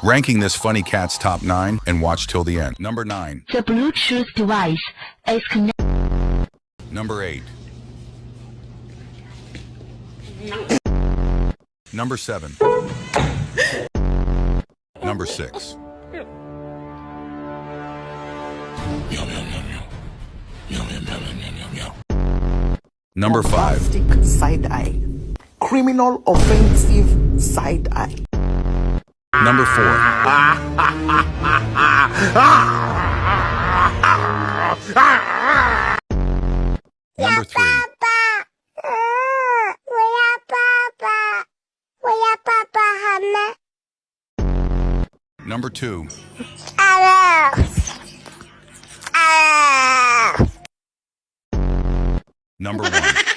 Ranking this funny cat's top 9 and watch till the end. Number 9. The Bluetooth device is connected. Number 8. Number 7. Number 6. Number 5. Bombastic side eye. Criminal offensive side eye. Number 4. Number 3. Number 2. Number 1.